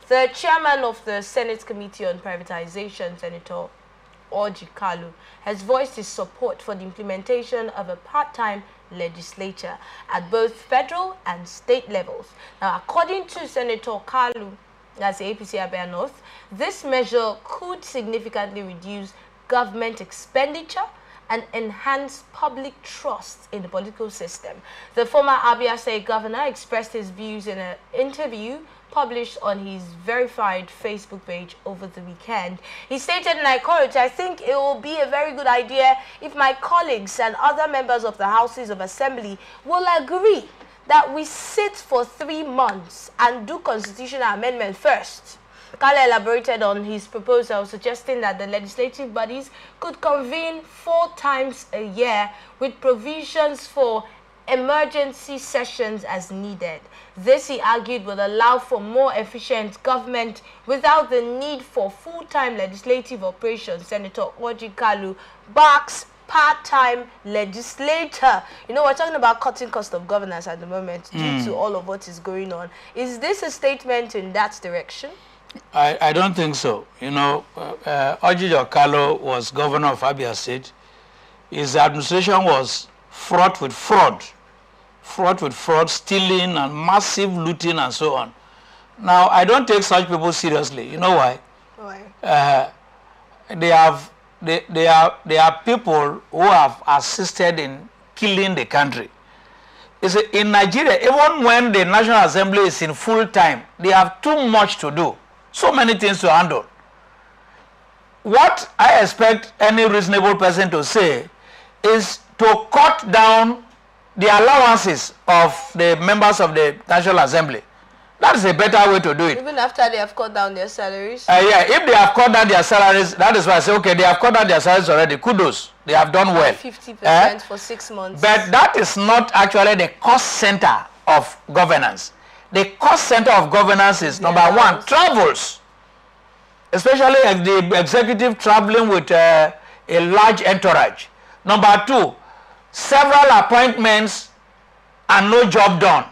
The chairman of the Senate Committee on Privatization, Senator Orji Kalu, has voiced his support for the implementation of a part-time legislature at both federal and state levels. Now, according to Senator Kalu, that's the APC Abia North, this measure could significantly reduce government expenditure and enhance public trust in the political system. The former Abia State governor expressed his views in an interview published on his verified Facebook page over the weekend. He stated, and I quote, "I think it will be a very good idea if my colleagues and other members of the Houses of Assembly will agree that we sit for 3 months and do constitutional amendment first." Kalu elaborated on his proposal, suggesting that the legislative bodies could convene 4 times a year with provisions for emergency sessions as needed. This, he argued, would allow for more efficient government without the need for full-time legislative operations. Senator Orji Kalu backs part-time legislator. You know, we're talking about cutting cost of governance at the moment due to all of what is going on. Is this a statement in that direction? I don't think so. You know, Orji Uzor Kalu was governor of Abia State. His administration was fraught with fraud, stealing and massive looting and so on. Now, I don't take such people seriously. You know why? Why? They are people who have assisted in killing the country. You see, in Nigeria, even when the National Assembly is in full time, they have too much to do. So many things to handle. What I expect any reasonable person to say is to cut down the allowances of the members of the National Assembly. That is a better way to do it. Even after they have cut down their salaries? Yeah, if they have cut down their salaries, that is why I say, okay, they have cut down their salaries already. Kudos. They have done well. 50% for 6 months. But that is not actually the cost center of governance. The cost center of governance is, number one, travels. Especially the executive traveling with a large entourage. Number two, several appointments and no job done.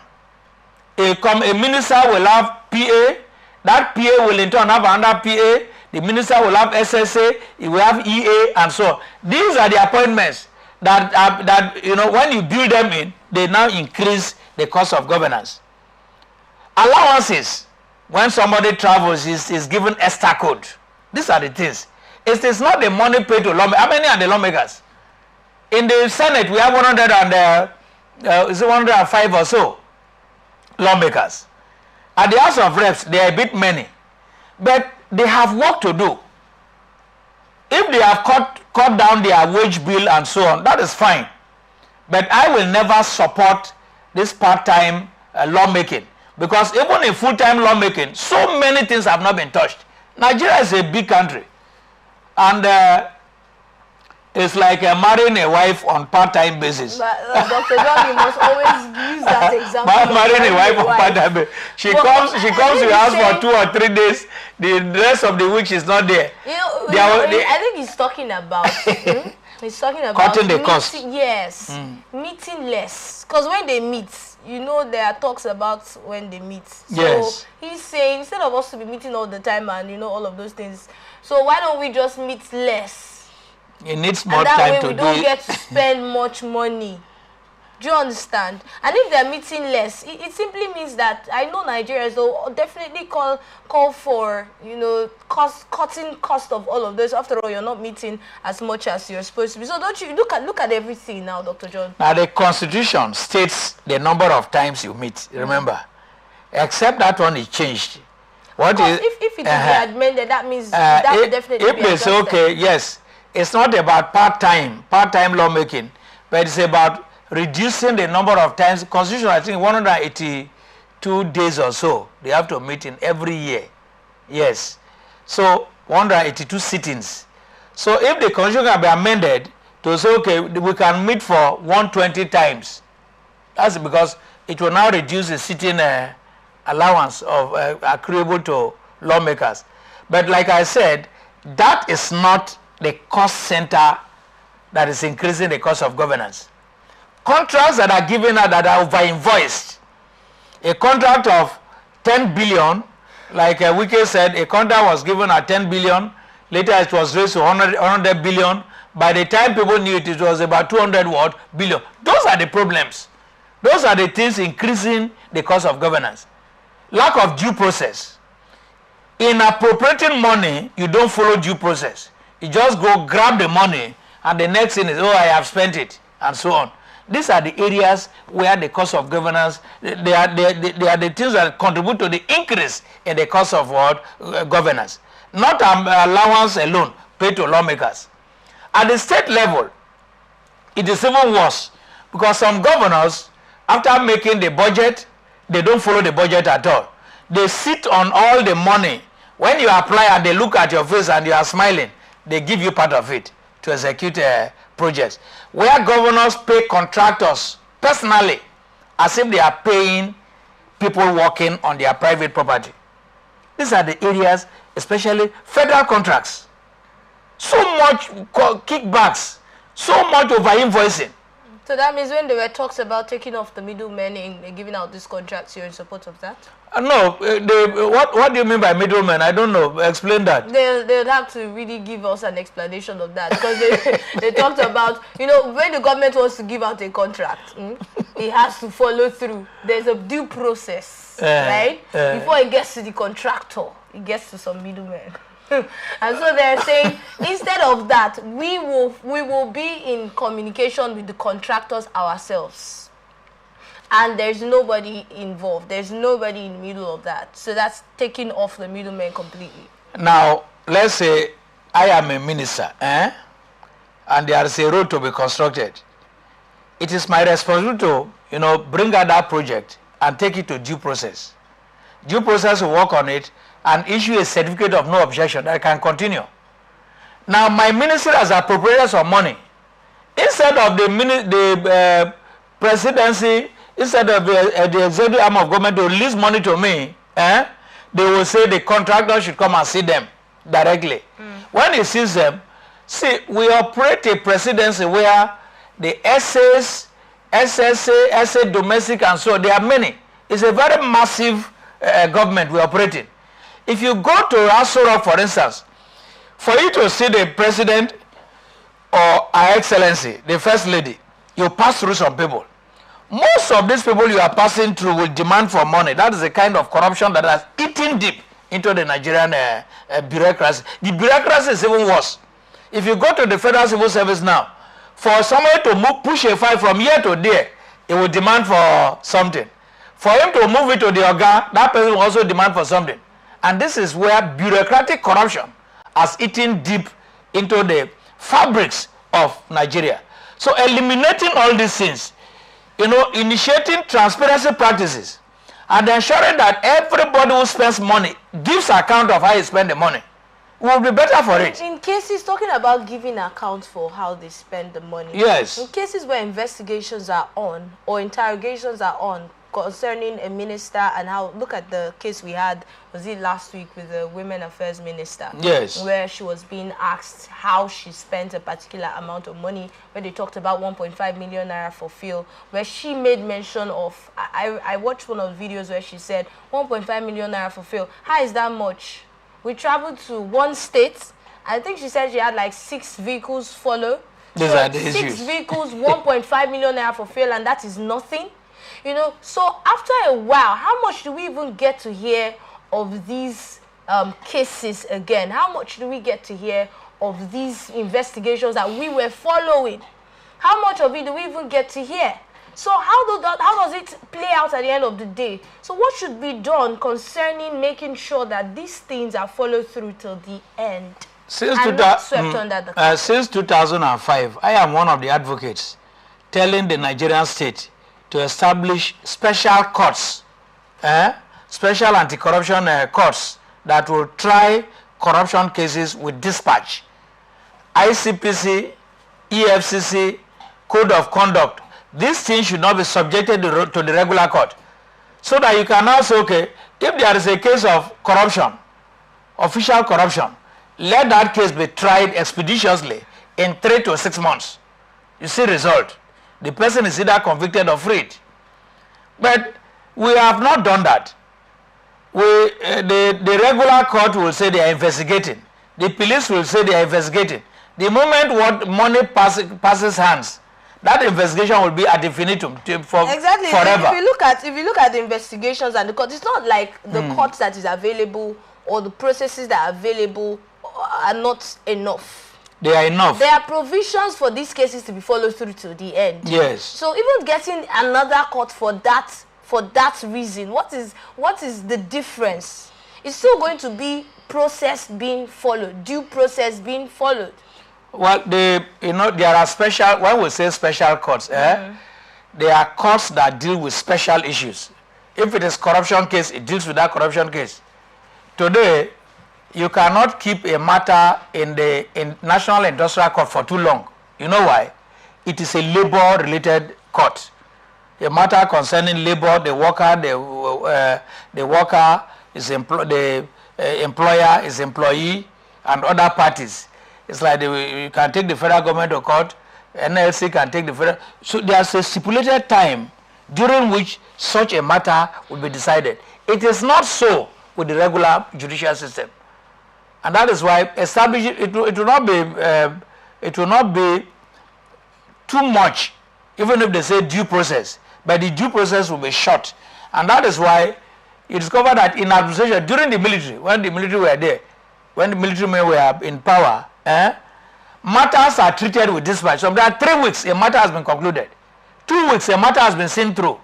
A minister will have PA, that PA will in turn have another PA, the minister will have SSA, he will have EA, and so on. These are the appointments that you know, when you build them in, they now increase the cost of governance. Allowances, when somebody travels, is given extra code. These are the things. It is not the money paid to lawmakers. How many are the lawmakers? In the Senate, we have 105 or so lawmakers. At the House of Reps, they are a bit many. But they have work to do. If they have cut down their wage bill and so on, that is fine. But I will never support this part-time lawmaking. Because even in full-time lawmaking, so many things have not been touched. Nigeria is a big country. And it's like marrying a wife on part-time basis. But, Dr. John, you must always use that example. Marrying a wife on part-time basis. She comes to your house for 2 or 3 days. The rest of the week she's not there. You know, I think he's talking about he's talking about cutting the cost. Yes, meeting less. Because when they meet, you know, there are talks about when they meet. So yes. He's saying instead of us to be meeting all the time and you know all of those things, so why don't we just meet less? It needs more time to do it. And that way we don't get to spend much money. Do you understand? And if they're meeting less, it simply means that I know Nigerians will definitely call for, you know, cutting cost of all of this. After all, you're not meeting as much as you're supposed to be. So don't you look at everything now, Dr. John? Now the Constitution states the number of times you meet. Remember, except that one is changed. What is if it is amended, that means that will definitely be adjusted. If they say okay, yes, it's not about part-time lawmaking, but it's about reducing the number of times. Constitution, I think 182 days or so they have to meet in every year. Yes, so 182 sittings. So if the constitution can be amended to say okay, we can meet for 120 times, that's because it will now reduce the sitting allowance of accruable to lawmakers. But like I said, that is not the cost center that is increasing the cost of governance. Contracts that are given out that are over-invoiced. A contract of 10 billion Like Wike said, a contract was given at 10 billion. Later it was raised to 100 billion. By the time people knew it, it was about 200 billion. Those are the problems. Those are the things increasing the cost of governance. Lack of due process. In appropriating money, you don't follow due process. You just go grab the money and the next thing is, oh, I have spent it, and so on. These are the areas where the cost of governance, they are the things that contribute to the increase in the cost of governance. Not allowance alone paid to lawmakers. At the state level, it is even worse because some governors, after making the budget, they don't follow the budget at all. They sit on all the money. When you apply and they look at your face and you are smiling, they give you part of it to execute projects. Where governors pay contractors personally as if they are paying people working on their private property. These are the areas, especially federal contracts. So much kickbacks, so much over-invoicing. So that means when there were talks about taking off the middlemen in giving out these contracts, you're in support of that? No. What do you mean by middlemen? I don't know. Explain that. They'll have to really give us an explanation of that because they talked about, you know, when the government wants to give out a contract, it has to follow through. There's a due process, right? Before it gets to the contractor, it gets to some middlemen. And so they're saying instead of that, we will be in communication with the contractors ourselves, and there's nobody involved. There's nobody in the middle of that. So that's taking off the middleman completely. Now let's say I am a minister, and there is a road to be constructed. It is my responsibility to, you know, bring out that project and take it to due process. Due process will work on it and issue a certificate of no objection that I can continue. Now my ministry has appropriated some money. Instead of the presidency, instead of the executive arm of government to release money to me, they will say the contractor should come and see them directly. When he sees them, see, we operate a presidency where the SS, SSA, SA domestic and so on, there are many. It's a very massive government we operate in. If you go to Asura, for instance, for you to see the president or Her Excellency, the First Lady, you pass through some people. Most of these people you are passing through will demand for money. That is the kind of corruption that has eaten deep into the Nigerian bureaucracy. The bureaucracy is even worse. If you go to the Federal Civil Service now, for somebody to push a file from here to there, it will demand for something. For him to move it to the organ, that person will also demand for something. And this is where bureaucratic corruption has eaten deep into the fabrics of Nigeria. So eliminating all these things, you know, initiating transparency practices and ensuring that everybody who spends money gives account of how he spends the money will be better for it. In cases, talking about giving account for how they spend the money. Yes. In cases where investigations are on or interrogations are on concerning a minister and how, look at the case we had, was it last week with the Women Affairs Minister? Yes. Where she was being asked how she spent a particular amount of money, where they talked about 1.5 million naira for fuel, where she made mention of, I watched one of the videos where she said 1.5 million naira for fuel. How is that much? We traveled to one state. I think she said she had like 6 vehicles follow. These are the issues. 6 vehicles, 1.5 million naira for fuel, and that is nothing. You know, so after a while, how much do we even get to hear of these cases again? How much do we get to hear of these investigations that we were following? How much of it do we even get to hear? So how does it play out at the end of the day? So what should be done concerning making sure that these things are followed through till the end? Since 2005, I am one of the advocates telling the Nigerian state to establish special courts, special anti-corruption courts that will try corruption cases with dispatch. ICPC, EFCC, Code of Conduct, these things should not be subjected to the regular court. So that you can now say, okay, if there is a case of corruption, official corruption, let that case be tried expeditiously in 3 to 6 months. You see result. The person is either convicted or freed. But we have not done that. the regular court will say they are investigating. The police will say they are investigating. The moment what money passes hands, that investigation will be ad infinitum for exactly. forever. If you look at the investigations and the court, it's not like the courts that is available or the processes that are available are not enough. They are enough. There are provisions for these cases to be followed through to the end. Yes. So even getting another court for that reason, what is the difference? It's still going to be process being followed, due process being followed. Well, there are special, when we say special courts, there are courts that deal with special issues. If it is corruption case, it deals with that corruption case. Today, you cannot keep a matter in National Industrial Court for too long. You know why? It is a labor-related court. A matter concerning labor, the worker is the employer is employee, and other parties. It's like you can take the federal government to court, NLC can take the federal. So there's a stipulated time during which such a matter will be decided. It is not so with the regular judicial system, and that is why establishing it will not be too much, even if they say due process, but the due process will be short, and that is why you discover that in administration during the military, when the military were there, when the military men were in power, matters are treated with dispatch. So there are 3 weeks a matter has been concluded, 2 weeks a matter has been seen through.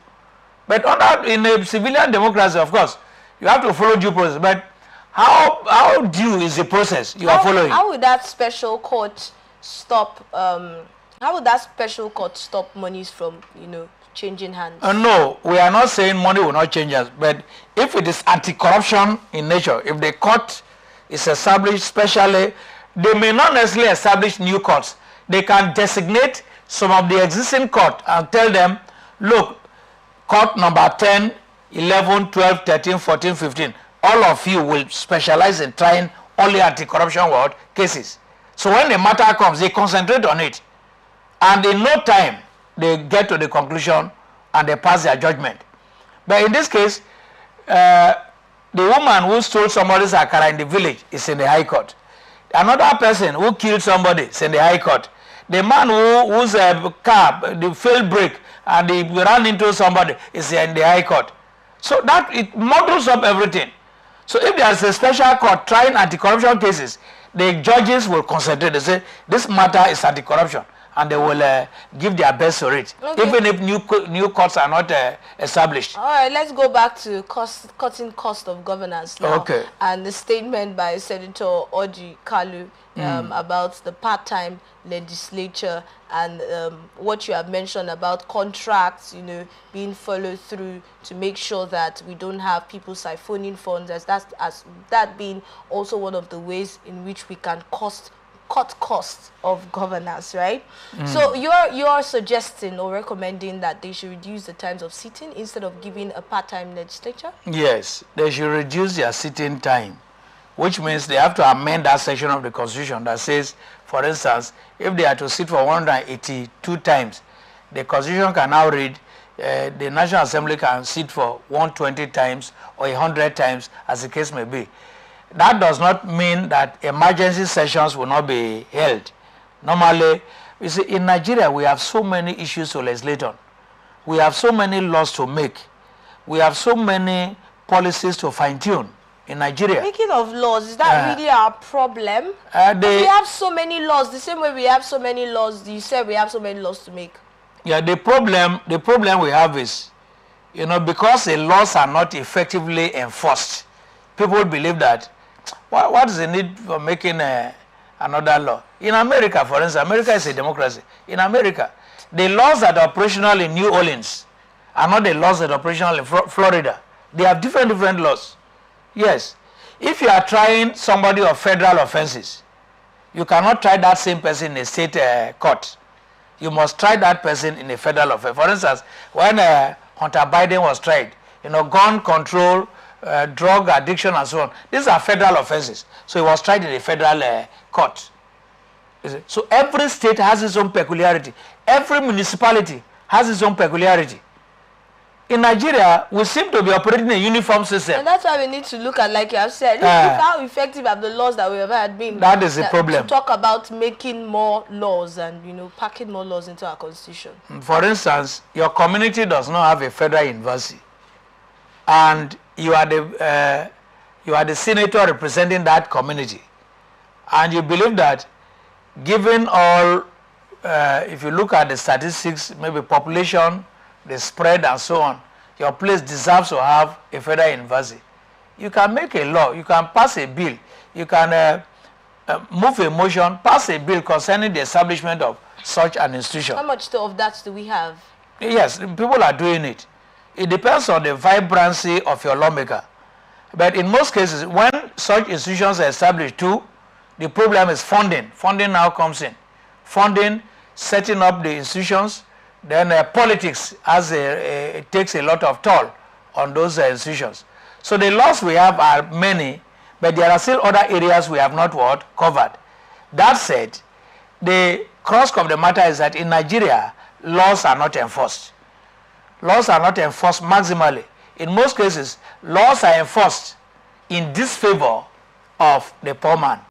But in a civilian democracy, of course, you have to follow due process. But how due is the process you are following? How would that special court stop? How would that special court stop monies from changing hands? No, we are not saying money will not change hands. But if it is anti-corruption in nature, if the court is established specially, they may not necessarily establish new courts. They can designate some of the existing court and tell them, look, court number 10, 11, 12, 13, 14, 15, all of you will specialize in trying only anti-corruption cases. So when the matter comes, they concentrate on it. And in no time, they get to the conclusion and they pass their judgment. But in this case, the woman who stole somebody's akara in the village is in the High Court. Another person who killed somebody is in the High Court. The man whose car, the failed brake, and he ran into somebody is in the High Court. So that it models up everything. So if there is a special court trying anti-corruption cases, the judges will concentrate. They say this matter is anti-corruption, and they will give their best for it, even if new courts are not established. All right, let's go back to cutting cost of governance now. Okay. And the statement by Senator Orji Kalu about the part-time legislature and what you have mentioned about contracts, being followed through to make sure that we don't have people siphoning funds, as that being also one of the ways in which we can cut costs of governance, right? So you're suggesting or recommending that they should reduce the times of sitting instead of giving a part-time legislature? Yes, they should reduce their sitting time, which means they have to amend that section of the Constitution that says, for instance, if they are to sit for 182 times, the Constitution can now read the National Assembly can sit for 120 times or 100 times, as the case may be. That does not mean that emergency sessions will not be held. Normally, you see, in Nigeria, we have so many issues to legislate on. We have so many laws to make. We have so many policies to fine-tune in Nigeria. Speaking of laws, is that really our problem? We have so many laws. The same way we have so many laws, you said we have so many laws to make. Yeah, the problem we have is, because the laws are not effectively enforced, people believe that, what is the need for making another law? In America, for instance, America is a democracy. In America, the laws that are operational in New Orleans are not the laws that are operational in Florida. They have different laws. Yes. If you are trying somebody of federal offenses, you cannot try that same person in a state court. You must try that person in a federal offense. For instance, when Hunter Biden was tried, gun control, drug addiction and so on, these are federal offenses. So he was tried in a federal court. So every state has its own peculiarity. Every municipality has its own peculiarity. In Nigeria, we seem to be operating a uniform system. And that's why we need to look at, like you have said, look how effective have the laws that we have had been. That is the problem. To talk about making more laws and, you know, packing more laws into our constitution. For instance, your community does not have a federal university, and you are the senator representing that community, and you believe that, given all, if you look at the statistics, maybe population, the spread and so on, your place deserves to have a federal university. You can make a law, you can pass a bill, you can move a motion, pass a bill concerning the establishment of such an institution. How much of that do we have? Yes, people are doing it. It depends on the vibrancy of your lawmaker. But in most cases, when such institutions are established too, the problem is funding. Funding now comes in. Funding, setting up the institutions, then politics it takes a lot of toll on those institutions. So the laws we have are many, but there are still other areas we have not covered. That said, the crux of the matter is that in Nigeria, laws are not enforced. Laws are not enforced maximally. In most cases, laws are enforced in disfavor of the poor man.